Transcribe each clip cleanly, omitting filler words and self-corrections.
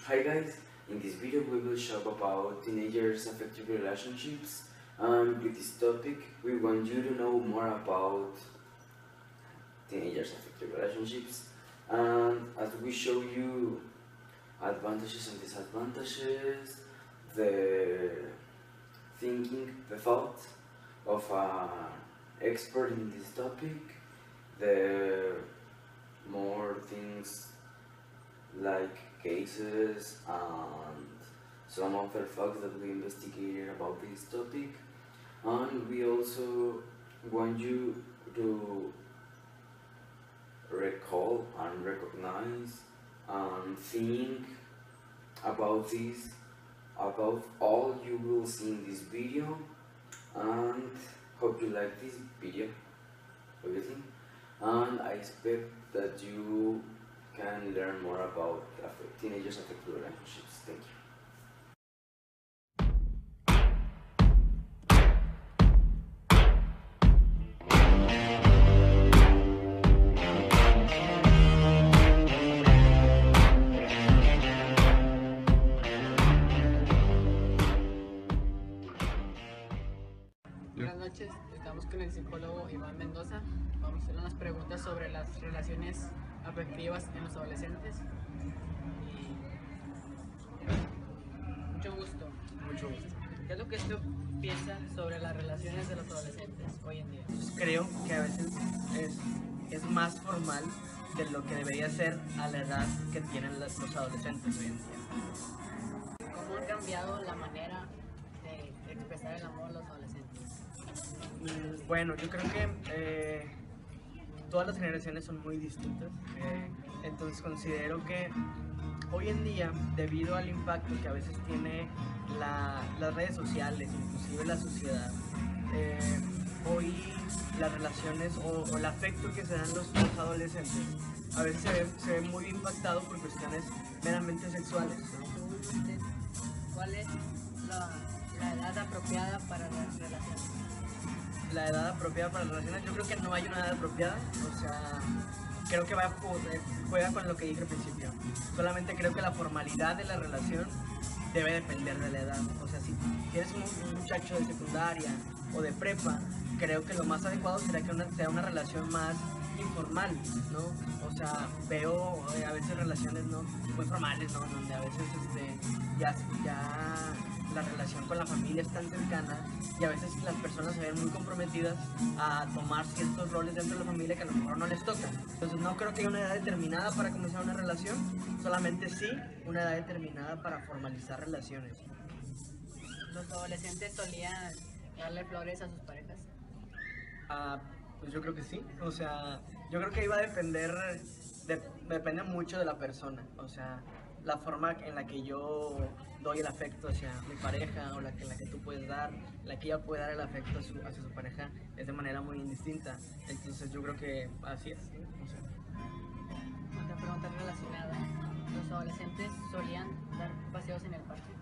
Hi guys, in this video we will show about teenagers' affective relationships, and with this topic we want you to know more about teenagers' affective relationships, and as we show you advantages and disadvantages, the thinking, the thought of an expert in this topic, the more things like cases and some other facts that we investigated about this topic, and we also want you to recall and recognize and think about this, about all you will see in this video, and hope you like this video, everything, and I expect that you can learn more about teenagers' affective relationships. Thank you. Buenas noches, estamos con el psicólogo Iván Mendoza. Vamos a hacer unas preguntas sobre las relaciones afectivas en los adolescentes. Y mucho gusto. Mucho gusto. ¿Qué es lo que usted piensa sobre las relaciones de los adolescentes hoy en día? Creo que a veces es más formal de lo que debería ser a la edad que tienen los adolescentes hoy en día. ¿Cómo ha cambiado la manera de expresar el amor a los adolescentes? Bueno, yo creo que todas las generaciones son muy distintas, entonces considero que hoy en día, debido al impacto que a veces tiene las redes sociales, inclusive la sociedad, hoy las relaciones o el afecto que se dan los adolescentes a veces se ve muy impactado por cuestiones meramente sexuales, ¿no? ¿Cuál es la edad apropiada para las relaciones? La edad apropiada para las relaciones, yo creo que no hay una edad apropiada, o sea, creo que juega con lo que dije al principio. Solamente creo que la formalidad de la relación debe depender de la edad. O sea, si tienes un muchacho de secundaria o de prepa, creo que lo más adecuado sería que sea una relación más informal, ¿no? O sea, veo a veces relaciones no muy formales, ¿no? Donde a veces ya la relación con la familia es tan cercana y a veces las personas se ven muy comprometidas a tomar ciertos roles dentro de la familia que a lo mejor no les toca. Entonces no creo que haya una edad determinada para comenzar una relación, solamente sí una edad determinada para formalizar relaciones. ¿Los adolescentes solían darle flores a sus parejas? Pues yo creo que sí, o sea, yo creo que iba a depender, depende mucho de la persona, o sea, la forma en la que yo doy el afecto hacia mi pareja o en la que tú puedes dar, la que ella puede dar el afecto hacia su pareja es de manera muy indistinta, entonces yo creo que así es, ¿sí? O sea. Otra pregunta relacionada, ¿los adolescentes solían dar paseos en el parque?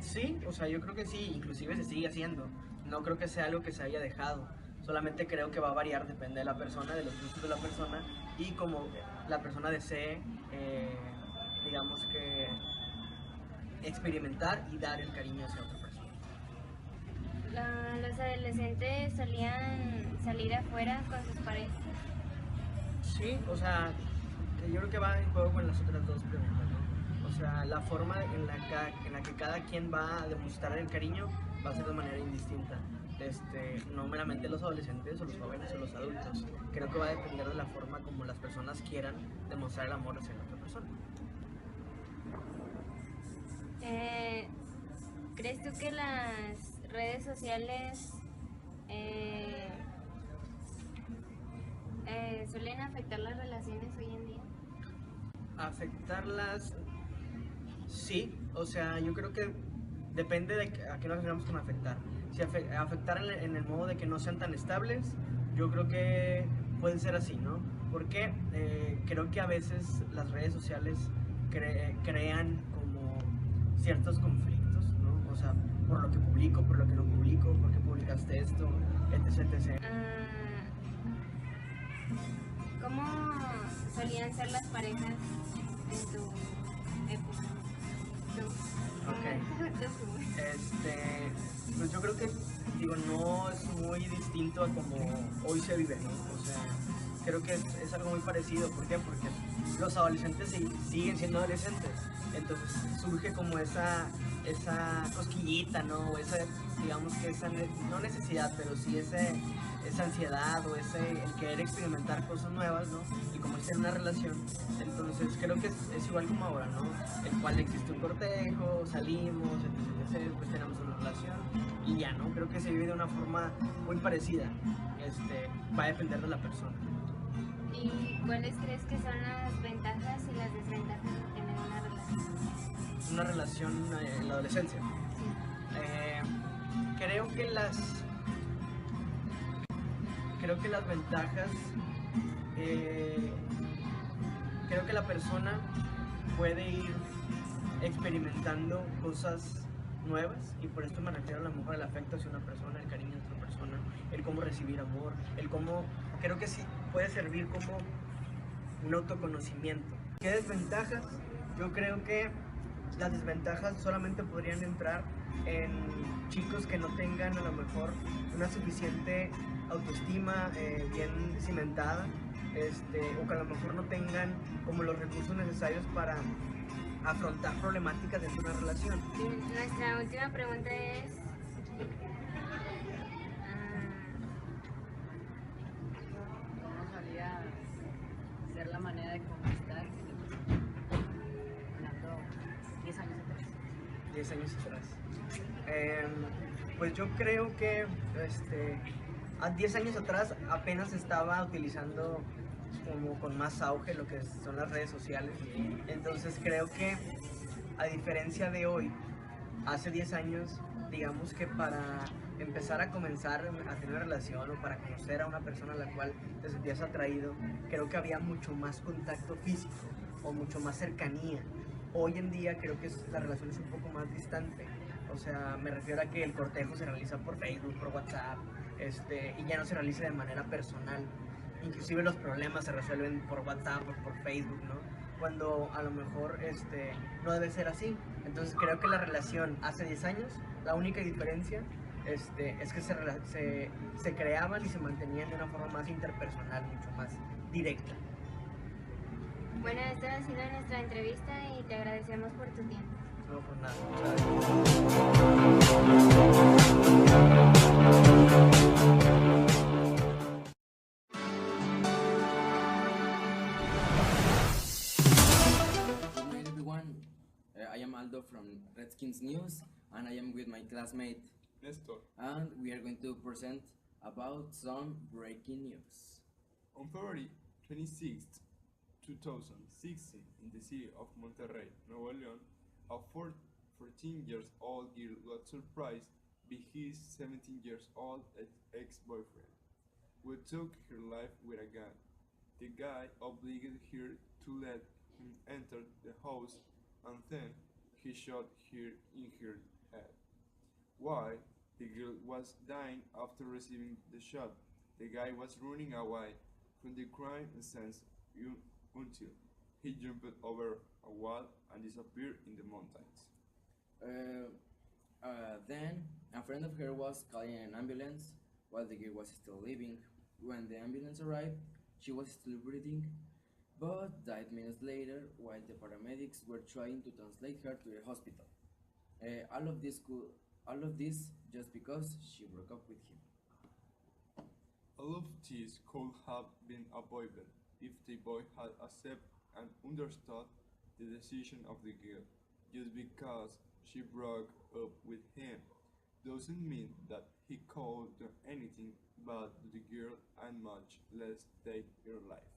Sí, o sea, yo creo que sí, inclusive se sigue haciendo, no creo que sea algo que se haya dejado. Solamente creo que va a variar, depende de la persona, de los gustos de la persona y como la persona desee, digamos que, experimentar y dar el cariño hacia otra persona. ¿Los adolescentes solían salir afuera con sus parejas? Sí, o sea, yo creo que va en juego con las otras dos preguntas, ¿no? O sea, la forma en la que cada quien va a demostrar el cariño va a ser de manera indistinta. No meramente los adolescentes o los jóvenes o los adultos. Creo que va a depender de la forma como las personas quieran demostrar el amor hacia la otra persona. ¿Crees tú que las redes sociales suelen afectar las relaciones hoy en día? Afectarlas, sí, o sea, yo creo que depende de a qué nos referimos con afectar. Si afectar en el modo de que no sean tan estables, yo creo que puede ser así, ¿no? Porque creo que a veces las redes sociales crean como ciertos conflictos, ¿no? O sea, por lo que publico, por lo que no publico, por qué publicaste esto, etc. ¿Cómo solían ser las parejas en tu época? Ok. Pues yo creo que, digo, no es muy distinto a como hoy se vive, ¿no? O sea, creo que es algo muy parecido. ¿Por qué? Porque los adolescentes siguen siendo adolescentes. Entonces surge como esa cosquillita, ¿no? O esa, digamos que no necesidad, pero sí esa ansiedad o el querer experimentar cosas nuevas, ¿no? Y como está en una relación, entonces creo que es igual como ahora, ¿no? El cual existe un cortejo, salimos, entonces pues tenemos una relación y ya, ¿no? Creo que se vive de una forma muy parecida, va a depender de la persona. ¿Y cuáles crees que son las ventajas y las desventajas de tener una relación? Una relación en la adolescencia. Creo que las ventajas, creo que la persona puede ir experimentando cosas nuevas, y por esto me refiero a lo mejor al afecto hacia una persona, el cariño hacia otra persona, el cómo recibir amor, creo que sí puede servir como un autoconocimiento. ¿Qué desventajas? Yo creo que las desventajas solamente podrían entrar en chicos que no tengan a lo mejor una suficiente autoestima bien cimentada, o que a lo mejor no tengan como los recursos necesarios para afrontar problemáticas dentro de una relación. Nuestra última pregunta es... ¿Cómo solía ser la manera de conquistar hablando 10 años atrás? 10 años atrás. Pues yo creo que a 10 años atrás apenas estaba utilizando como con más auge lo que son las redes sociales. Entonces creo que a diferencia de hoy, hace 10 años, digamos que para empezar a comenzar a tener una relación o para conocer a una persona a la cual te sentías atraído, creo que había mucho más contacto físico o mucho más cercanía. Hoy en día creo que la relación es un poco más distante. O sea, me refiero a que el cortejo se realiza por Facebook, por WhatsApp, y ya no se realiza de manera personal. Inclusive los problemas se resuelven por WhatsApp o por Facebook, ¿no? Cuando a lo mejor no debe ser así. Entonces creo que la relación hace 10 años, la única diferencia es que se creaban y se mantenían de una forma más interpersonal, mucho más directa. Bueno, esta ha sido nuestra entrevista y te agradecemos por tu tiempo. No, por nada. Good night, everyone. I am Aldo from Redskins News, and I am with my classmate Nestor. and we are going to present about some breaking news. On February 26, 2016, in the city of Monterrey, Nuevo León, a 14-year-old girl got surprised by his 17-year-old ex-boyfriend, who took her life with a gun. The guy obliged her to let him enter the house, and then he shot her in her head. While the girl was dying after receiving the shot, the guy was running away from the crime scene until he jumped over a wall and disappeared in the mountains. Then a friend of her was calling an ambulance while the girl was still living. When the ambulance arrived, she was still breathing, but died minutes later while the paramedics were trying to translate her to the hospital. All of this just because she broke up with him. All of this could have been avoided if the boy had accepted and understood the decision of the girl. Just because she broke up with him doesn't mean that he could do anything bad to the girl and much less take her life.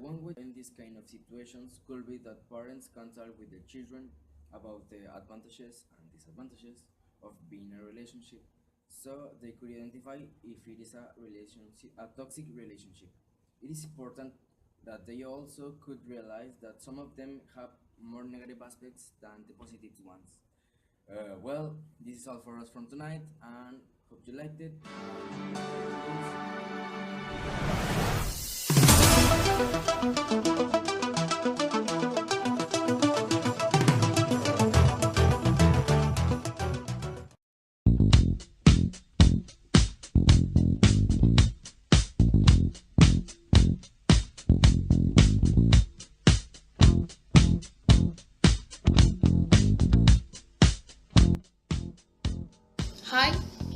One way in this kind of situations could be that parents consult with their children about the advantages and disadvantages of being in a relationship, so they could identify if it is a toxic relationship. It is important that they also could realize that some of them have more negative aspects than the positive ones. Well, this is all for us from tonight, and hope you liked it.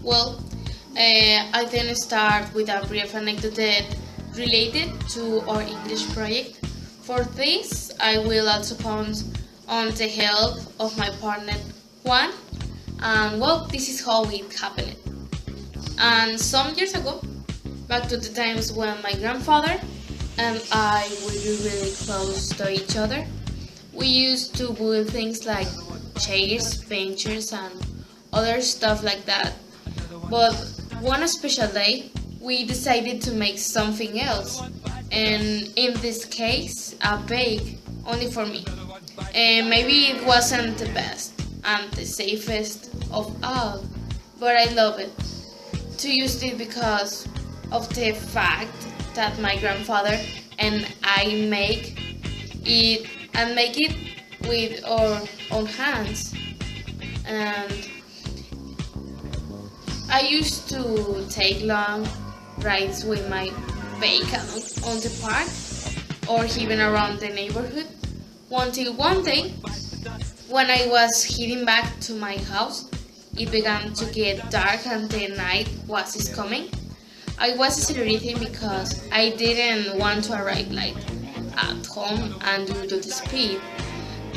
Well, I then start with a brief anecdote related to our English project. For this, I will also count on the help of my partner Juan, and well, this is how it happened. And some years ago, back to the times when my grandfather and I were really close to each other, we used to build things like chairs, benches, and other stuff like that. But one special day, we decided to make something else, and in this case, a bake, only for me. And maybe it wasn't the best and the safest of all, but I love it. To use it because of the fact that my grandfather and I make it with our own hands. And I used to take long rides with my bike on the park or even around the neighborhood until one day when I was heading back to my house, it began to get dark and the night was coming. I was accelerating because I didn't want to arrive late at home and due to the speed.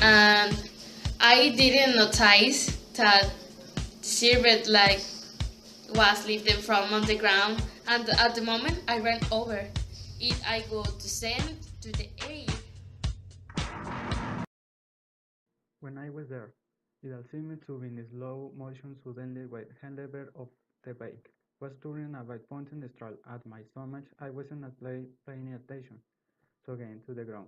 And I didn't notice that the cigarette light was lifted from on the ground, and at the moment I ran over it, I go to send to the air. When I was there, it all seemed to be in slow motion suddenly with hand lever of the bike was turning about pointing the straw at my stomach. I wasn't paying attention, so again to the ground.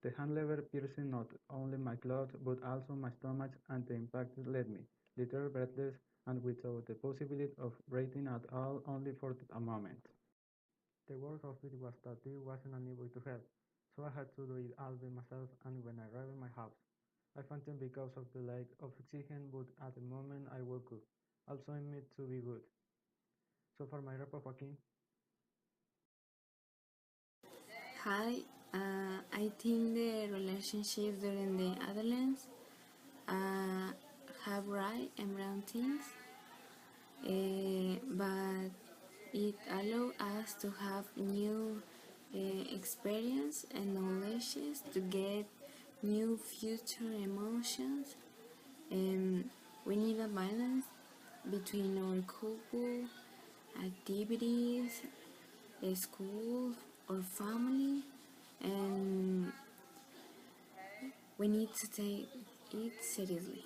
The hand lever piercing not only my clothes but also my stomach, and the impact led me, little breathless and without the possibility of breathing at all, only for a moment. The worst of it was that I wasn't unable to help, so I had to do it all by myself, and when I arrived at my house, I fainted because of the lack of oxygen, but at the moment I woke up. Also, I made to be good. So for my wrap up, Joaquin. Hi, I think the relationship during the adolescence have right and wrong things, but it allows us to have new experience and knowledge to get new future emotions, and we need a balance between our couple, activities, school, or family, and we need to take it seriously.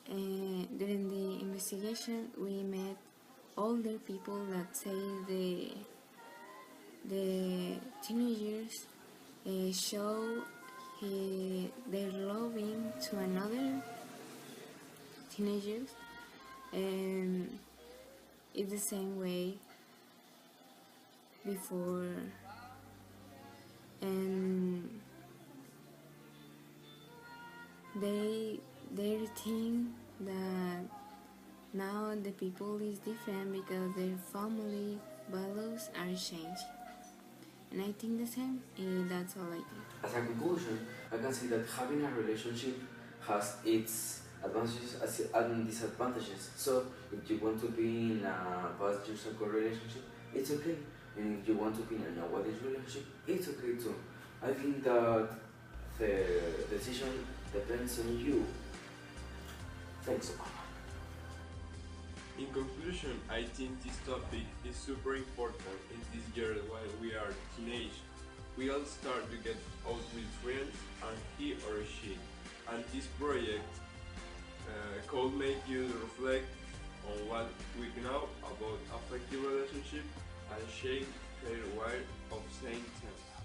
During the investigation, we met older people that say the teenagers show their loving to another teenagers, and it's the same way before, and they think that now the people is different because their family values are changed, and I think the same, and that's all I think. As a conclusion, I can say that having a relationship has its advantages and disadvantages. So, if you want to be in a past year circle relationship, it's okay. And if you want to be in a nowadays relationship, it's okay too. I think that the decision depends on you. Thanks. In conclusion, I think this topic is super important in this year while we are teenage. We all start to get out with friends and he or she, and this project could make you reflect on what we know about affective relationship and shape their way of saying things.